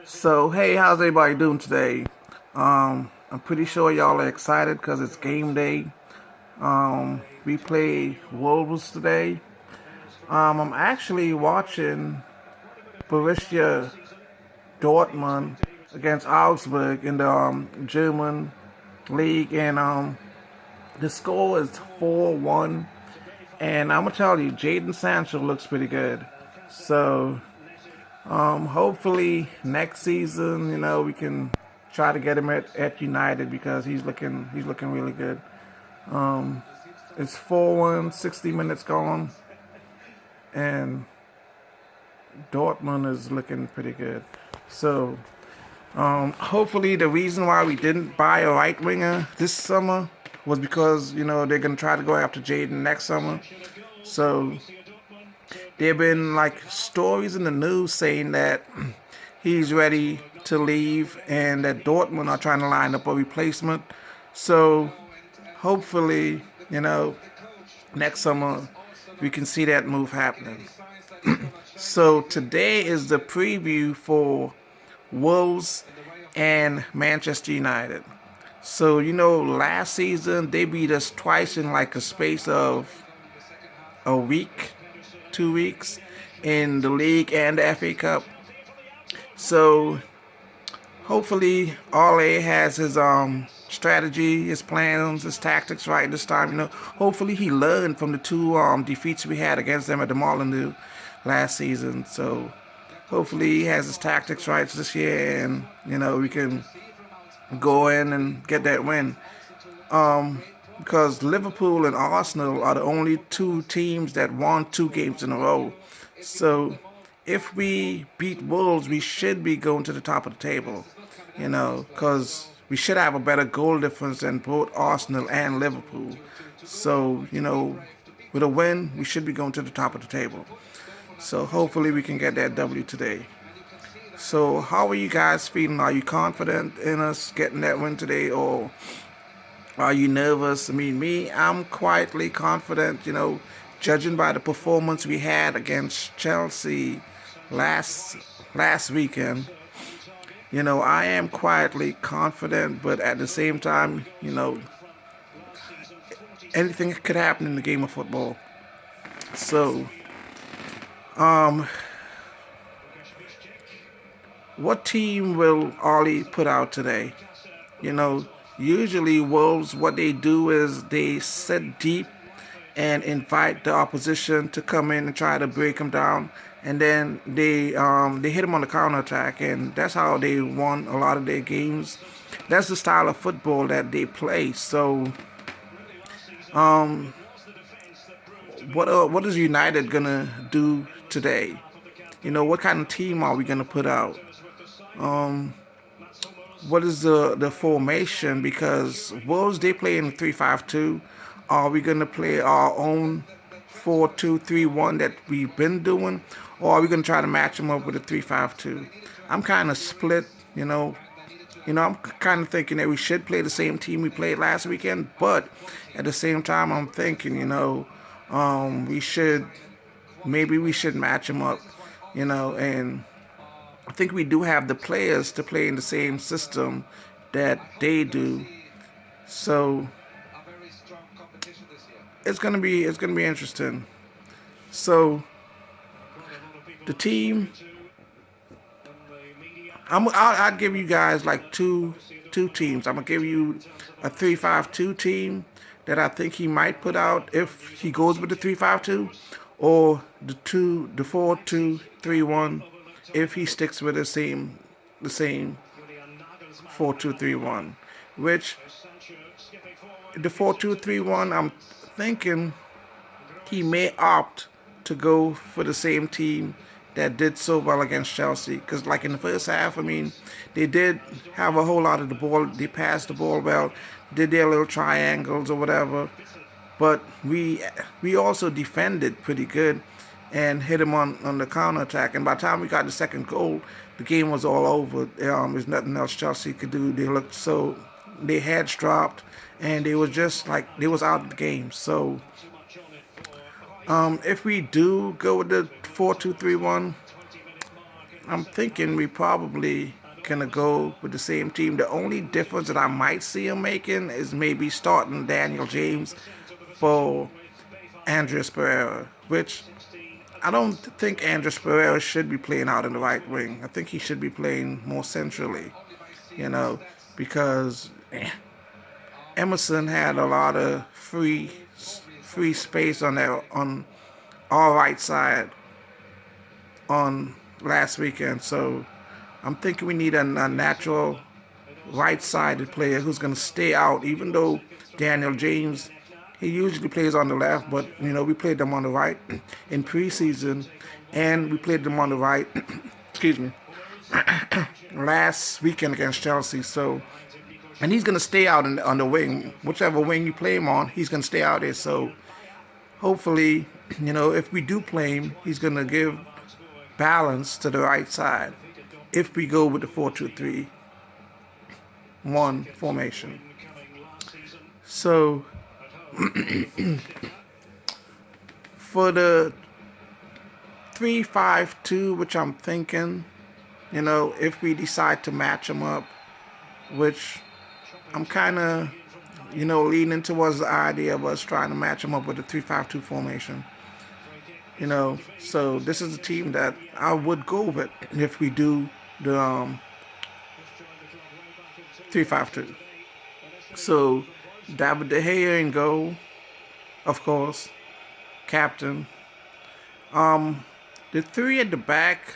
So, hey, how's everybody doing today? I'm pretty sure y'all are excited because it's game day. We play Wolves today. I'm actually watching Borussia Dortmund against Augsburg in the German league, and the score is 4-1. And I'm gonna tell you, Jadon Sancho looks pretty good. So hopefully next season, we can try to get him at United because he's looking really good. It's 4-1, 60 minutes gone, and Dortmund is looking pretty good. So hopefully the reason why we didn't buy a right winger this summer was because they're gonna try to go after Jaden next summer. So there have been like stories in the news saying that he's ready to leave and that Dortmund are trying to line up a replacement. So hopefully, next summer we can see that move happening. So today is the preview for Wolves and Manchester United. So last season they beat us twice in like a space of a week, 2 weeks in the league and the FA Cup. So hopefully Ole has his strategy, his plans, his tactics right this time. Hopefully he learned from the two defeats we had against them at the Molineux last season. So hopefully he has his tactics right this year, and we can go in and get that win. Because Liverpool and Arsenal are the only two teams that won 2 games in a row. So if we beat Wolves, we should be going to the top of the table, because we should have a better goal difference than both Arsenal and Liverpool. So, with a win, we should be going to the top of the table. So hopefully we can get that W today. So how are you guys feeling? Are you confident in us getting that win today, or are you nervous? I mean, I'm quietly confident, judging by the performance we had against Chelsea last weekend. I am quietly confident, but at the same time, anything could happen in the game of football. So, what team will Ollie put out today? Usually Wolves, what they do is they sit deep and invite the opposition to come in and try to break them down, and then they hit them on the counterattack, and that's how they won a lot of their games. That's the style of football that they play. So, what is United gonna do today? What kind of team are we gonna put out? What is the formation? Because Wolves, they play in 3-5-2. Are we gonna play our own 4-2-3-1 that we've been doing, or are we gonna try to match them up with a 3-5-2? I'm kind of split. I'm kind of thinking that we should play the same team we played last weekend, but at the same time, I'm thinking, we should match them up, and I think we do have the players to play in the same system that they do. So it's gonna be interesting. So the team, I'd give you guys like two teams. I'm gonna give you a 3-5-2 team that I think he might put out if he goes with the 3-5-2, or the 4-2-3-1 if he sticks with the same 4-2-3-1. Which the 4-2-3-1, I'm thinking he may opt to go for the same team that did so well against Chelsea. Because, like in the first half, I mean, they did have a whole lot of the ball. They passed the ball well, did their little triangles or whatever. But we also defended pretty good and hit him on the counterattack. And by the time we got the second goal, the game was all over. There's nothing else Chelsea could do. They looked so, their heads dropped, and they was just like, they was out of the game. So if we do go with the 4-2-3-1, I'm thinking we probably gonna go with the same team. The only difference that I might see him making is maybe starting Daniel James for Andres Pereira, which I don't think Andres Pereira should be playing out in the right wing. I think he should be playing more centrally, you know, because Emerson had a lot of free space on our right side on last weekend. So I'm thinking we need a natural right-sided player who's going to stay out, even though Daniel James, he usually plays on the left, but, we played them on the right in preseason, and we played them on the right, excuse me, last weekend against Chelsea. So, and he's going to stay out on the wing. Whichever wing you play him on, he's going to stay out there. So hopefully, if we do play him, he's going to give balance to the right side if we go with the 4-2-3-1 formation. So for the 3-5-2, which I'm thinking, if we decide to match them up, which I'm kind of, leaning towards the idea of us trying to match them up with the 3-5-2 formation. So this is a team that I would go with if we do the 3-5-2. So David De Gea in goal, of course, captain. The three at the back,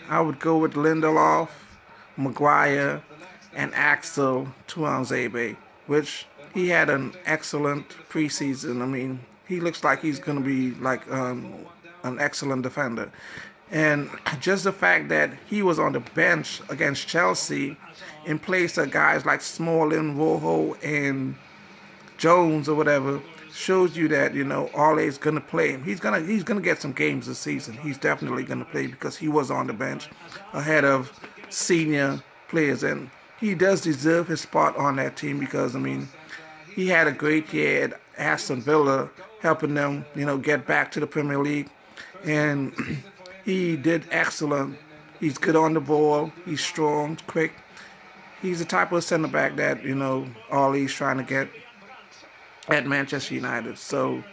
I would go with Lindelof, Maguire, and Axel Tuanzebe, which he had an excellent preseason. I mean, he looks like he's going to be like an excellent defender. And just the fact that he was on the bench against Chelsea in place of guys like Smalling, Rojo, and Jones or whatever shows you that, Ole's going to play him. He's gonna get some games this season. He's definitely going to play because he was on the bench ahead of senior players. And he does deserve his spot on that team because, he had a great year at Aston Villa, helping them, get back to the Premier League. And he did excellent. He's good on the ball. He's strong, quick. He's the type of center back that, Ole's trying to get at Manchester United. So,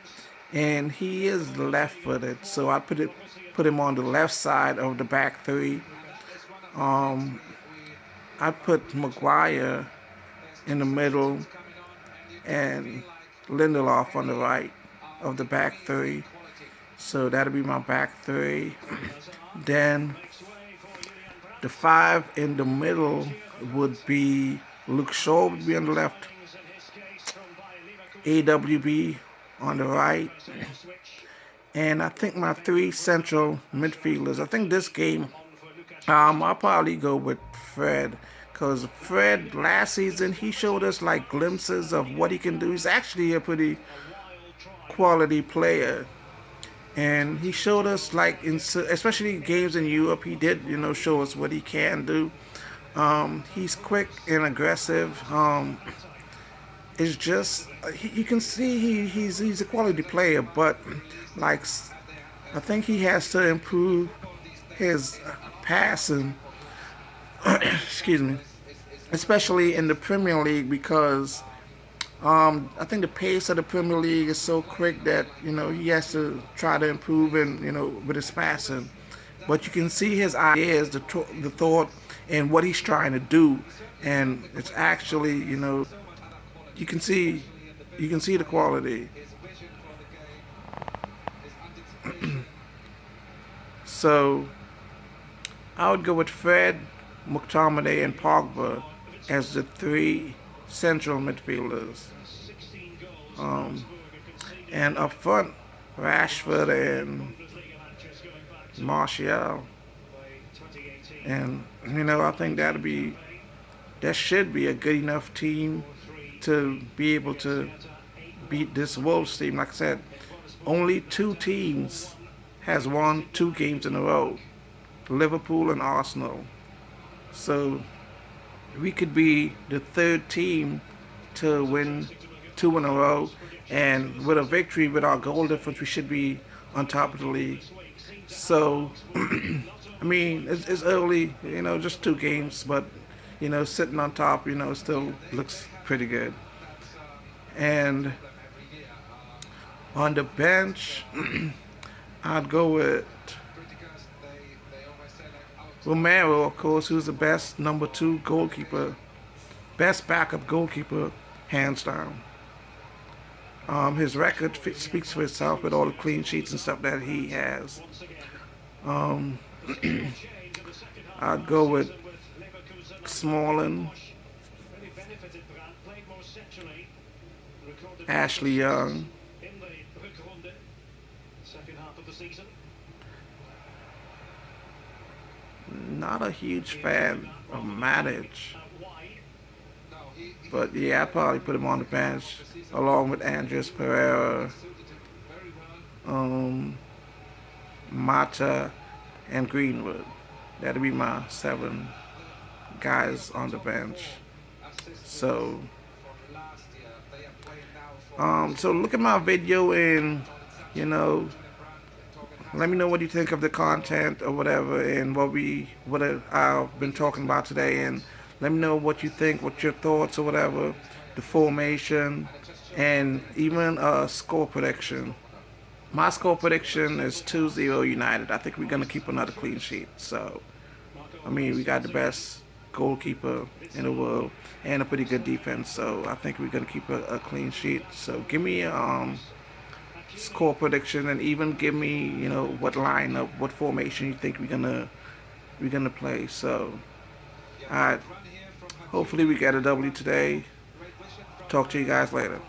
and he is left-footed. So I put him on the left side of the back three. I put Maguire in the middle and Lindelof on the right of the back three. So that'll be my back three. Then the 5 in the middle would be Luke Shaw would be on the left, AWB on the right, and I think my 3 central midfielders. I think this game, I'll probably go with Fred, because Fred last season he showed us like glimpses of what he can do. He's actually a pretty quality player. And he showed us, like, especially games in Europe, he did, show us what he can do. He's quick and aggressive. It's just, you can see he's a quality player, but, like, I think he has to improve his passing, excuse me, especially in the Premier League because I think the pace of the Premier League is so quick that, he has to try to improve with his passing. But you can see his ideas, the thought, and what he's trying to do. And it's actually, you can see the quality. So I would go with Fred, McTominay, and Pogba as the 3 central midfielders. And up front, Rashford and Martial. And, I think that should be a good enough team to be able to beat this Wolves team. Like I said, only 2 teams has won 2 games in a row, Liverpool and Arsenal. So we could be the 3rd team to win 2 in a row, and with a victory with our goal difference, we should be on top of the league. So I mean, it's early, just 2 games, but sitting on top, still looks pretty good. And on the bench, I'd go with Romero, of course, who's the best number 2 goalkeeper, best backup goalkeeper, hands down. His record speaks for itself with all the clean sheets and stuff that he has. Um, I'd go with Smalling, Ashley Young, not a huge fan of Matic, but yeah, I'd probably put him on the bench along with Andres Pereira, Mata, and Greenwood. That'd be my 7 guys on the bench. So, so look at my video and let me know what you think of the content or whatever, and what I've been talking about today, and let me know what you think, what your thoughts or whatever, the formation, and even a score prediction. My score prediction is 2-0 United. I think we're gonna keep another clean sheet. So, I mean, we got the best goalkeeper in the world and a pretty good defense. So I think we're gonna keep a clean sheet. So give me score prediction, and even give me what lineup, what formation you think we're gonna play. So hopefully we get a W today. Talk to you guys later.